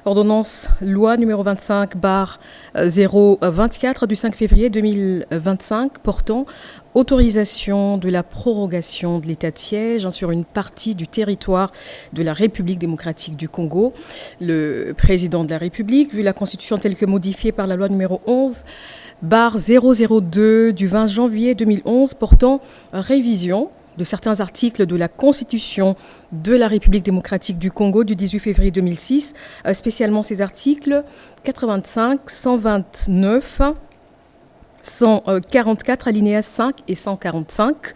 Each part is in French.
Ordonnance loi numéro 25/024 du 5 février 2025 portant autorisation de la prorogation de l'état de siège sur une partie du territoire de la République démocratique du Congo. Le président de la République, vu la Constitution telle que modifiée par la loi numéro 11/002 du 20 janvier 2011 portant révision de certains articles de la Constitution de la République démocratique du Congo du 18 février 2006, spécialement ces articles 85, 129, 144 alinéas 5 et 145,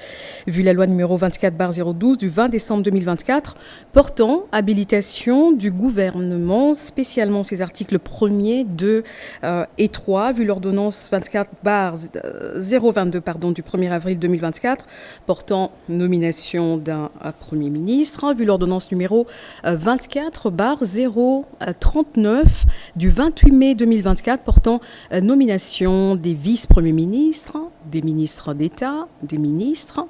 vu la loi numéro 24/012 du 20 décembre 2024, portant habilitation du gouvernement, spécialement ces articles 1er, 2 et 3, vu l'ordonnance 24/022 du 1er avril 2024, portant nomination d'un Premier ministre, vu l'ordonnance numéro 24/039 du 28 mai 2024, portant nomination des vice-premiers ministres, des ministres d'État, des ministres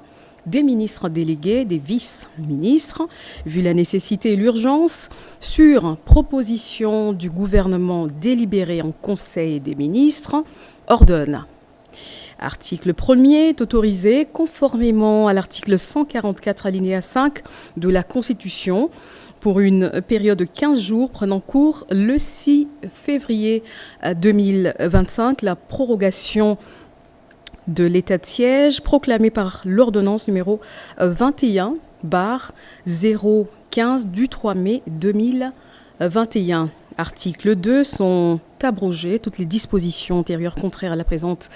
délégués, des vice-ministres, vu la nécessité et l'urgence, sur proposition du gouvernement délibéré en Conseil des ministres, ordonne. Article 1er est autorisé conformément à l'article 144 alinéa 5 de la Constitution pour une période de 15 jours prenant cours le 6 février 2025, la prorogation de l'état de siège proclamée par l'ordonnance numéro 21/015 du 3 mai 2021. Article 2, sont abrogées toutes les dispositions antérieures contraires à la présente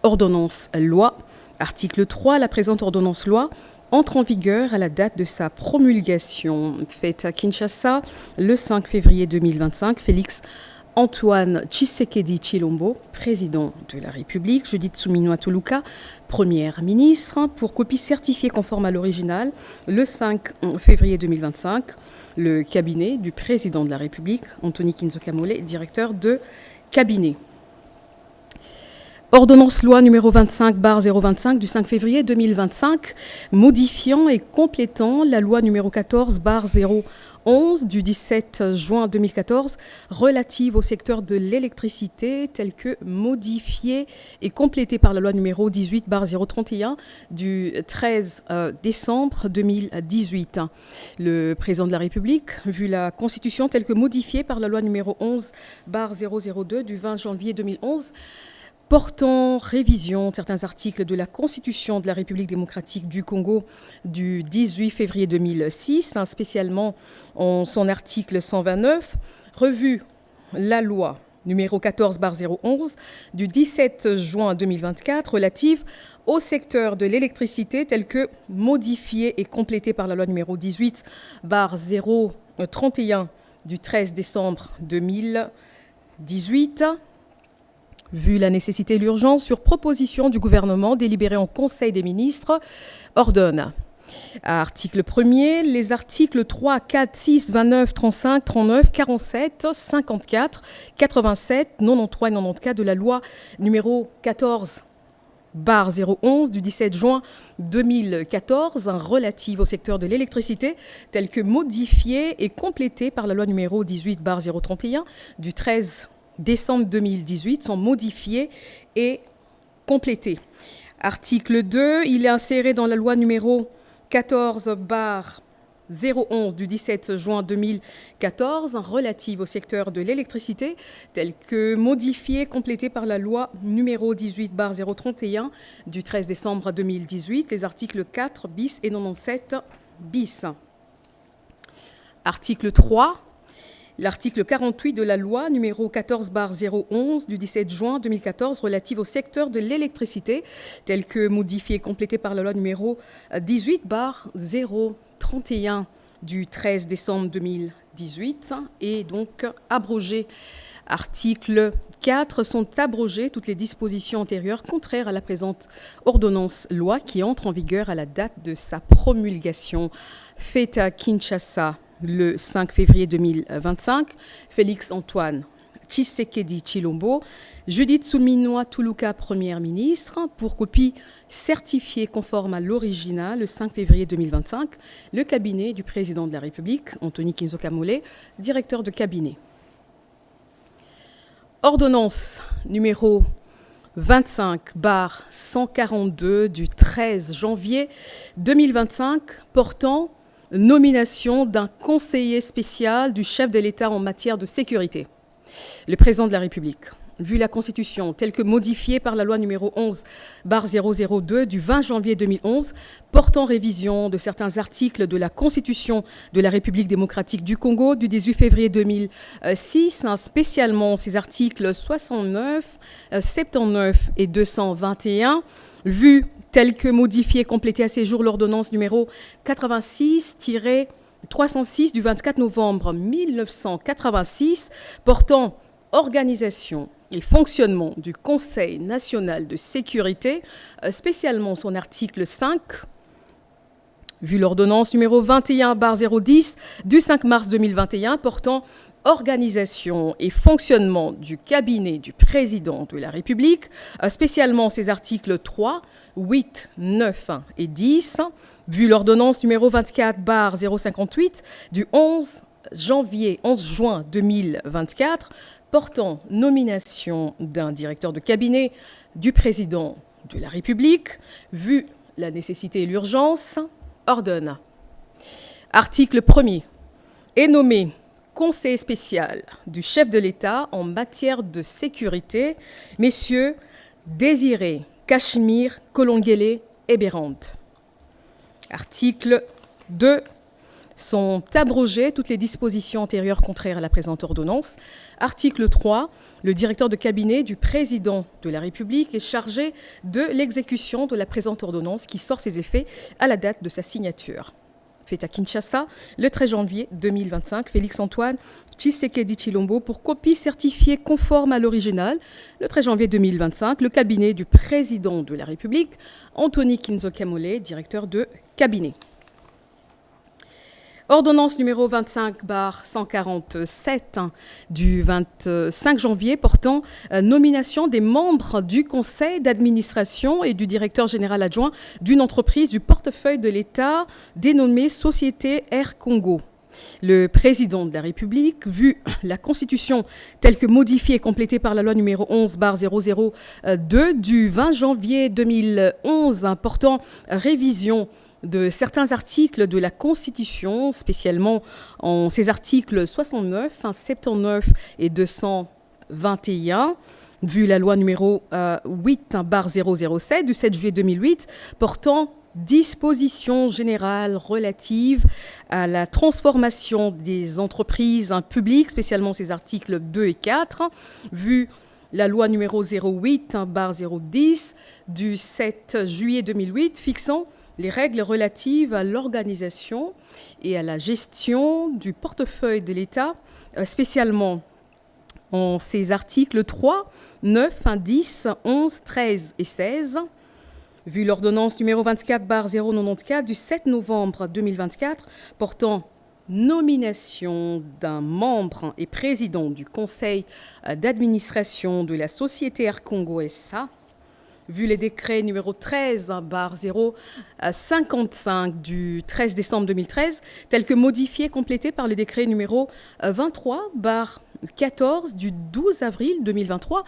ordonnance loi. Article 3, la présente ordonnance loi entre en vigueur à la date de sa promulgation. Faite à Kinshasa le 5 février 2025, Félix Antoine Tshisekedi Tshilombo, président de la République, Judith Suminwa Tuluka, première ministre, pour copie certifiée conforme à l'original le 5 février 2025, le cabinet du président de la République, Anthony Kinzoka Mollé, directeur de cabinet. Ordonnance loi numéro 25/025 du 5 février 2025, modifiant et complétant la loi numéro 14/011 du 17 juin 2014 relative au secteur de l'électricité, telle que modifiée et complétée par la loi numéro 18/031 du 13 décembre 2018. Le président de la République, vu la Constitution telle que modifiée par la loi numéro 11/002 du 20 janvier 2011, portant révision de certains articles de la Constitution de la République démocratique du Congo du 18 février 2006, spécialement en son article 129, revue la loi numéro 14/011 du 17 juin 2024 relative au secteur de l'électricité telle que modifiée et complétée par la loi numéro 18/031 du 13 décembre 2018, vu la nécessité et l'urgence, sur proposition du gouvernement délibéré en Conseil des ministres, ordonne. Article 1er, les articles 3, 4, 6, 29, 35, 39, 47, 54, 87, 93 et 94 de la loi numéro 14/011 du 17 juin 2014 relative au secteur de l'électricité, telle que modifiée et complétée par la loi numéro 18/031 du 13 décembre 2018, sont modifiés et complétés. Article 2, il est inséré dans la loi numéro 14/011 du 17 juin 2014 relative au secteur de l'électricité, tel que modifié et complété par la loi numéro 18/031 du 13 décembre 2018, les articles 4 bis et 97 bis. Article 3, l'article 48 de la loi numéro 14/011 du 17 juin 2014 relative au secteur de l'électricité, tel que modifié et complété par la loi numéro 18/031 du 13 décembre 2018, et donc abrogé. Article 4, sont abrogées toutes les dispositions antérieures contraires à la présente ordonnance loi qui entre en vigueur à la date de sa promulgation. Faite à Kinshasa le 5 février 2025, Félix Antoine Tshisekedi Tshilombo, Judith Suminwa Tuluka, première ministre, pour copie certifiée conforme à l'original le 5 février 2025, le cabinet du président de la République, Anthony Kinzoka Mollé, directeur de cabinet. Ordonnance numéro 25/142 du 13 janvier 2025 portant nomination d'un conseiller spécial du chef de l'État en matière de sécurité. Le président de la République, vu la Constitution telle que modifiée par la loi numéro 11/002 du 20 janvier 2011 portant révision de certains articles de la Constitution de la République démocratique du Congo du 18 février 2006, spécialement ces articles 69, 79 et 221, vu telle que modifiée et complétée à ces jours l'ordonnance numéro 86-306 du 24 novembre 1986 portant organisation et fonctionnement du Conseil national de sécurité, spécialement son article 5, vu l'ordonnance numéro 21/010 du 5 mars 2021 portant organisation et fonctionnement du cabinet du président de la République, spécialement ses articles 3, 8, 9 et 10, vu l'ordonnance numéro 24/058 du 11 juin 2024 portant nomination d'un directeur de cabinet du président de la République, vu la nécessité et l'urgence, ordonne. Article 1er. Est nommé conseiller spécial du chef de l'État en matière de sécurité, messieurs Désiré Cachemire Kolongele et Bérande. Article 2. Sont abrogées toutes les dispositions antérieures contraires à la présente ordonnance. Article 3. Le directeur de cabinet du président de la République est chargé de l'exécution de la présente ordonnance qui sort ses effets à la date de sa signature. Fait à Kinshasa, le 13 janvier 2025, Félix-Antoine Tshisekedi Tshilombo pour copie certifiée conforme à l'original. Le 13 janvier 2025, le cabinet du président de la République, Anthony Kinzo Kamole, directeur de cabinet. Ordonnance numéro 25/147 du 25 janvier portant nomination des membres du conseil d'administration et du directeur général adjoint d'une entreprise du portefeuille de l'État dénommée Société Air Congo. Le président de la République, vu la Constitution telle que modifiée et complétée par la loi numéro 11/002 du 20 janvier 2011 portant révision de certains articles de la Constitution, spécialement en ces articles 69, 79 et 221, vu la loi numéro 8/007 du 7 juillet 2008, portant dispositions générales relatives à la transformation des entreprises publiques, spécialement ces articles 2 et 4, vu la loi numéro 08/010 du 7 juillet 2008, fixant les règles relatives à l'organisation et à la gestion du portefeuille de l'État, spécialement en ces articles 3, 9, 10, 11, 13 et 16, vu l'ordonnance numéro 24/094 du 7 novembre 2024 portant nomination d'un membre et président du conseil d'administration de la Société Air Congo SA, vu les décrets numéro 13/055 du 13 décembre 2013, tels que modifiés et complétés par le décret numéro 23/14 du 12 avril 2023,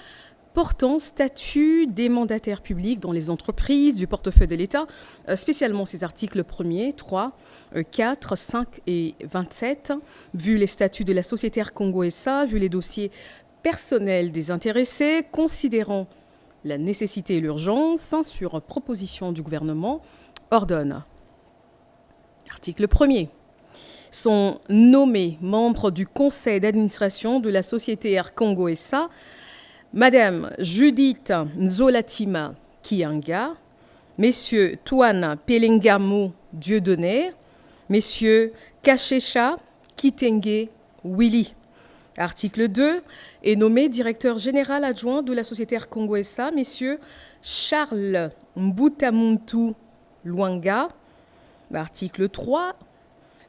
portant statut des mandataires publics dans les entreprises du portefeuille de l'État, spécialement ces articles 1er, 3, 4, 5 et 27, vu les statuts de la Société Air Congo SA, vu les dossiers personnels des intéressés, considérant la nécessité et l'urgence, sur proposition du gouvernement, ordonne. Article 1er. Sont nommés membres du conseil d'administration de la Société Air Congo SA Madame Judith Nzolatima Kianga, Messieurs Touana Pelengamu Dieudonné, Messieurs Kachesha Kitenge Willy. Article 2. Est nommé directeur général adjoint de la Société Air Congo SA, Messieurs Charles Mbutamuntu Luanga. Article 3.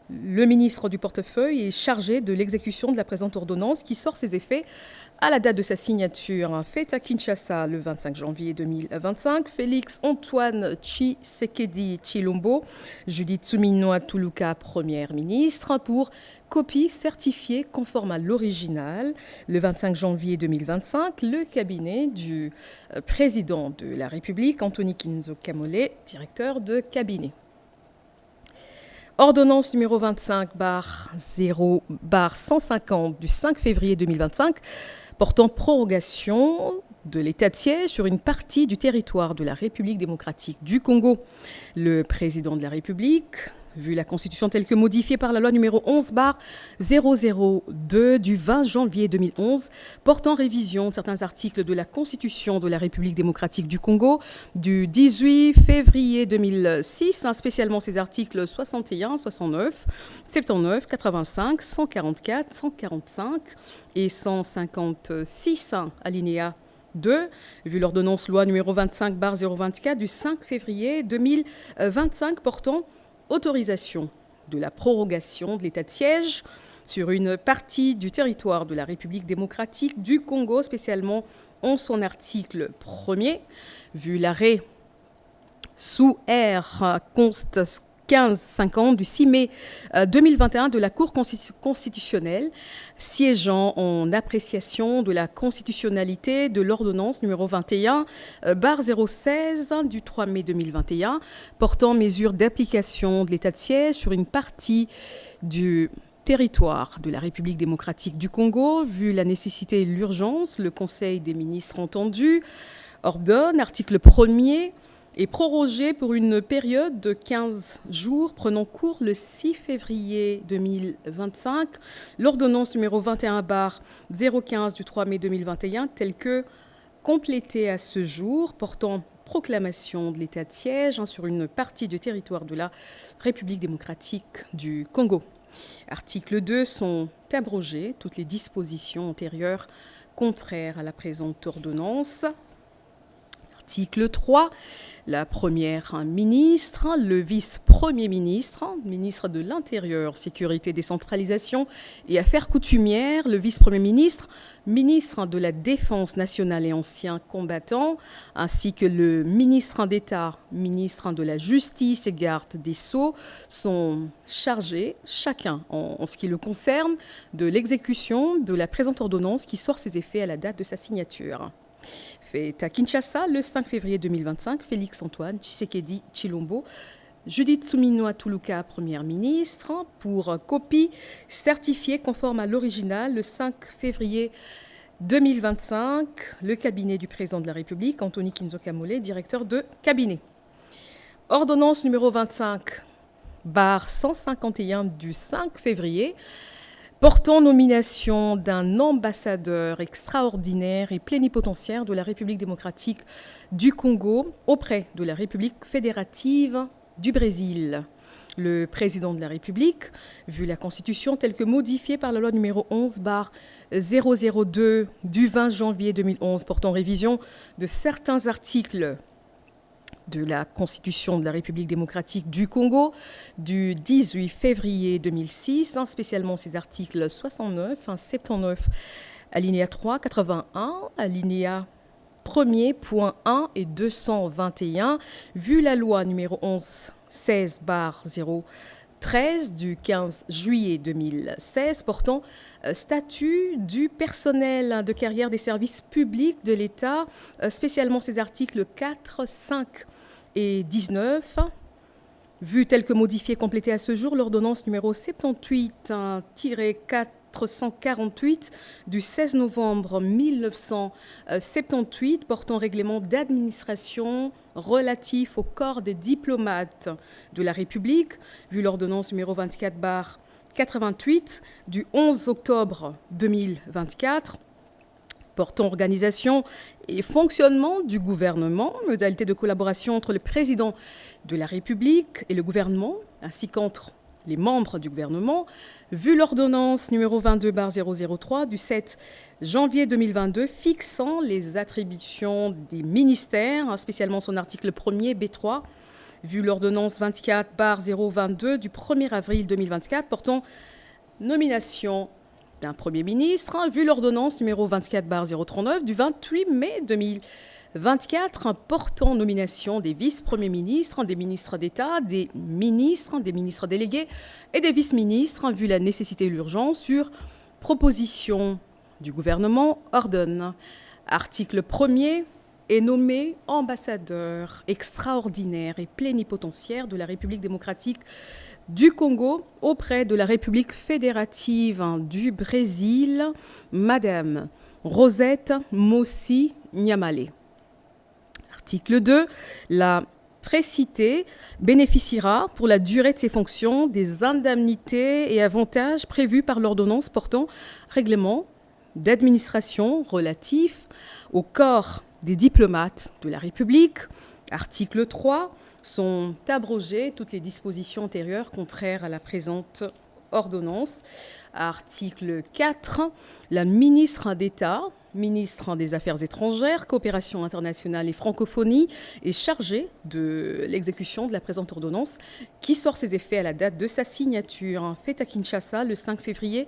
Le ministre du portefeuille est chargé de l'exécution de la présente ordonnance qui sort ses effets à la date de sa signature. Faite à Kinshasa le 25 janvier 2025, Félix Antoine Tshisekedi Tshilombo, Judith Suminwa Tuluka, Première ministre, pour copie certifiée conforme à l'original. Le 25 janvier 2025, le cabinet du président de la République, Anthony Kinzo Kamole, directeur de cabinet. Ordonnance numéro 25/0/150 du 5 février 2025 portant prorogation de l'état de siège sur une partie du territoire de la République démocratique du Congo. Le président de la République, vu la Constitution telle que modifiée par la loi numéro 11/002 du 20 janvier 2011, portant révision de certains articles de la Constitution de la République démocratique du Congo du 18 février 2006, spécialement ses articles 61, 69, 79, 85, 144, 145 et 156, alinéa 2, vu l'ordonnance loi numéro 25/024 du 5 février 2025 portant autorisation de la prorogation de l'état de siège sur une partie du territoire de la République démocratique du Congo, spécialement en son article 1er, vu l'arrêt sous R const 1550 du 6 mai 2021 de la Cour constitutionnelle, siégeant en appréciation de la constitutionnalité de l'ordonnance numéro 21/016 du 3 mai 2021, portant mesures d'application de l'état de siège sur une partie du territoire de la République démocratique du Congo, vu la nécessité et l'urgence, le Conseil des ministres entendu ordonne, article 1er, est prorogé pour une période de 15 jours prenant cours le 6 février 2025, l'ordonnance numéro 21/015 du 3 mai 2021, telle que complétée à ce jour, portant proclamation de l'état de siège sur une partie du territoire de la République démocratique du Congo. Article 2, sont abrogées toutes les dispositions antérieures contraires à la présente ordonnance. Article 3, la première ministre, le vice-premier ministre, ministre de l'Intérieur, Sécurité, Décentralisation et Affaires coutumières, le vice-premier ministre, ministre de la Défense nationale et anciens combattants, ainsi que le ministre d'État, ministre de la Justice et garde des Sceaux sont chargés, chacun en ce qui le concerne, de l'exécution de la présente ordonnance qui sort ses effets à la date de sa signature. Fait à Kinshasa le 5 février 2025, Félix Antoine Tshisekedi Tshilombo, Judith Suminwa Tuluka, Première ministre, pour copie certifiée conforme à l'original le 5 février 2025, le cabinet du président de la République, Anthony Kinzo Kamole, directeur de cabinet. Ordonnance numéro 25/151 du 5 février, portant nomination d'un ambassadeur extraordinaire et plénipotentiaire de la République démocratique du Congo auprès de la République fédérative du Brésil. Le président de la République, vu la Constitution telle que modifiée par la loi numéro 11/002 du 20 janvier 2011 portant révision de certains articles de la Constitution de la République démocratique du Congo du 18 février 2006, spécialement ses articles 69, 79, alinéa 3, 81, alinéa 1er, point 1 et 221, vu la loi numéro 11/16/013 du 15 juillet 2016 portant statut du personnel de carrière des services publics de l'État, spécialement ses articles 4, 5 et 19, vu tel que modifié et complété à ce jour l'ordonnance numéro 78-448 du 16 novembre 1978 portant règlement d'administration relatif au corps des diplomates de la République, vu l'ordonnance numéro 24/88 du 11 octobre 2024, portant organisation et fonctionnement du gouvernement, modalité de collaboration entre le président de la République et le gouvernement, ainsi qu'entre les membres du gouvernement, vu l'ordonnance numéro 22/003 du 7 janvier 2022 fixant les attributions des ministères, spécialement son article 1er B3, vu l'ordonnance 24/022 du 1er avril 2024 portant nomination d'un Premier ministre, vu l'ordonnance numéro 24/039 du 28 mai 2024 portant nomination des vice-premiers ministres, des ministres d'État, des ministres délégués et des vice-ministres, vu la nécessité et l'urgence, sur proposition du gouvernement, ordonne. Article 1er est nommé ambassadeur extraordinaire et plénipotentiaire de la République démocratique du Congo auprès de la République fédérative du Brésil, Madame Rosette Mossi Nyamale. Article 2. La précitée bénéficiera pour la durée de ses fonctions des indemnités et avantages prévus par l'ordonnance portant règlement d'administration relatif au corps des diplomates de la République. Article 3. Sont abrogées toutes les dispositions antérieures contraires à la présente ordonnance. Article 4. La ministre d'État, ministre des Affaires étrangères, coopération internationale et francophonie, est chargée de l'exécution de la présente ordonnance qui sort ses effets à la date de sa signature. Faite à Kinshasa le 5 février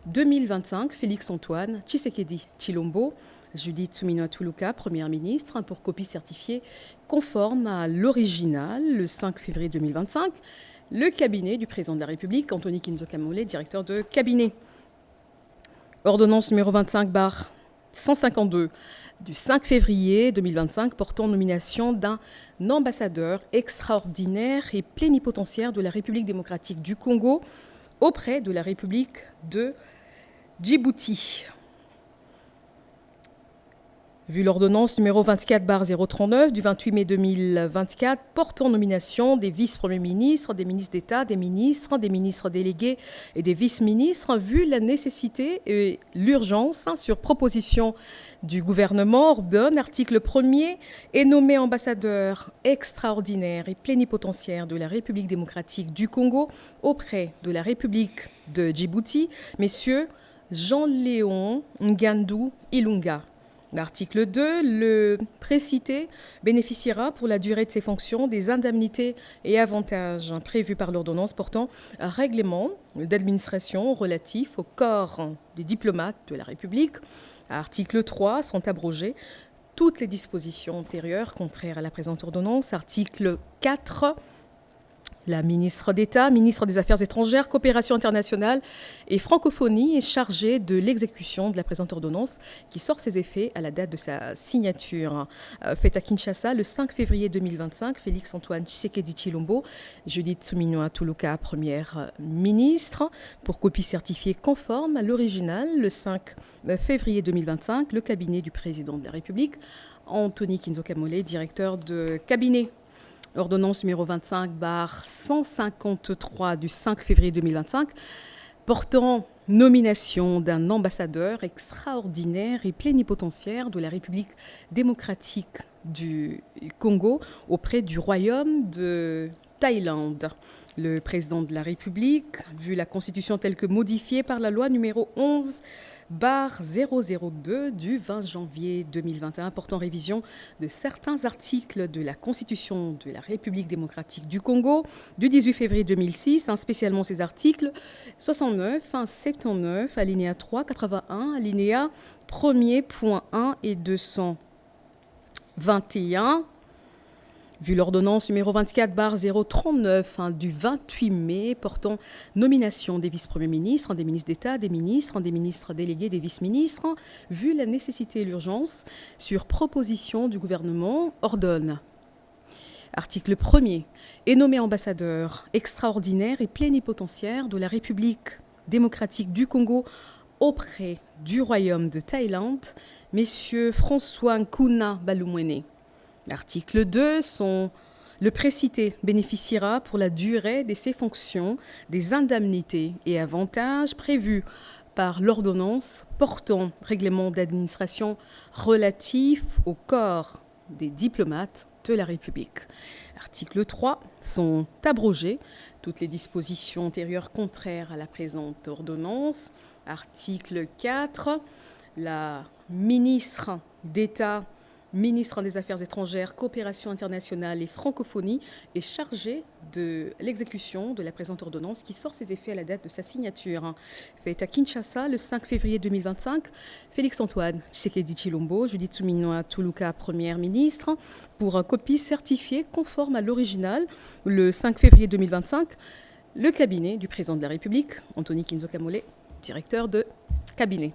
2025, Félix-Antoine Tshisekedi Tshilombo, Judith Suminwa Tuluka, Première ministre, pour copie certifiée conforme à l'original le 5 février 2025. Le cabinet du président de la République, Anthony Kinzoka Mollé, directeur de cabinet. Ordonnance numéro 25/152 du 5 février 2025 portant nomination d'un ambassadeur extraordinaire et plénipotentiaire de la République démocratique du Congo auprès de la République de Djibouti. Vu l'ordonnance numéro 24/039 du 28 mai 2024 portant nomination des vice-premiers ministres, des ministres d'État, des ministres délégués et des vice-ministres, vu la nécessité et l'urgence sur proposition du gouvernement, ordonne, article 1er, est nommé ambassadeur extraordinaire et plénipotentiaire de la République démocratique du Congo auprès de la République de Djibouti, messieurs Jean-Léon Ngandou Ilunga. L'article 2, le précité bénéficiera pour la durée de ses fonctions des indemnités et avantages prévus par l'ordonnance portant un règlement d'administration relatif au corps des diplomates de la République. Article 3, sont abrogées toutes les dispositions antérieures contraires à la présente ordonnance. Article 4, la ministre d'État, ministre des Affaires étrangères, coopération internationale et francophonie est chargée de l'exécution de la présente ordonnance qui sort ses effets à la date de sa signature. Faite à Kinshasa le 5 février 2025, Félix-Antoine Tshisekedi Tshilombo, Judith Suminwa Tuluka, Première ministre, pour copie certifiée conforme à l'original le 5 février 2025, le cabinet du président de la République, Anthony Kinzoka Mollé, directeur de cabinet. Ordonnance numéro 25/153 du 5 février 2025 portant nomination d'un ambassadeur extraordinaire et plénipotentiaire de la République démocratique du Congo auprès du Royaume de Thaïlande. Le président de la République, vu la Constitution telle que modifiée par la loi numéro 11/002 du 20 janvier 2021 portant révision de certains articles de la Constitution de la République démocratique du Congo du 18 février 2006, spécialement ces articles 69, 79, alinéa 3, 81, alinéa 1er, point 1 et 221. Vu l'ordonnance numéro 24/039 du 28 mai portant nomination des vice-premiers ministres, des ministres d'État, des ministres délégués, des vice-ministres, vu la nécessité et l'urgence, sur proposition du gouvernement, ordonne. Article 1er, est nommé ambassadeur extraordinaire et plénipotentiaire de la République démocratique du Congo auprès du Royaume de Thaïlande, messieurs François Nkuna Balumwene. L'article 2, le précité bénéficiera pour la durée de ses fonctions des indemnités et avantages prévus par l'ordonnance portant règlement d'administration relatif au corps des diplomates de la République. Article 3, sont abrogées toutes les dispositions antérieures contraires à la présente ordonnance. Article 4, la ministre d'État, ministre des Affaires étrangères, coopération internationale et francophonie, est chargé de l'exécution de la présente ordonnance qui sort ses effets à la date de sa signature. Fait à Kinshasa le 5 février 2025, Félix-Antoine Tshisekedi Tshilombo, Judith Suminwa Tuluka, Première ministre, pour copie certifiée conforme à l'original le 5 février 2025, le cabinet du président de la République, Anthony Kinzo Kamole, directeur de cabinet.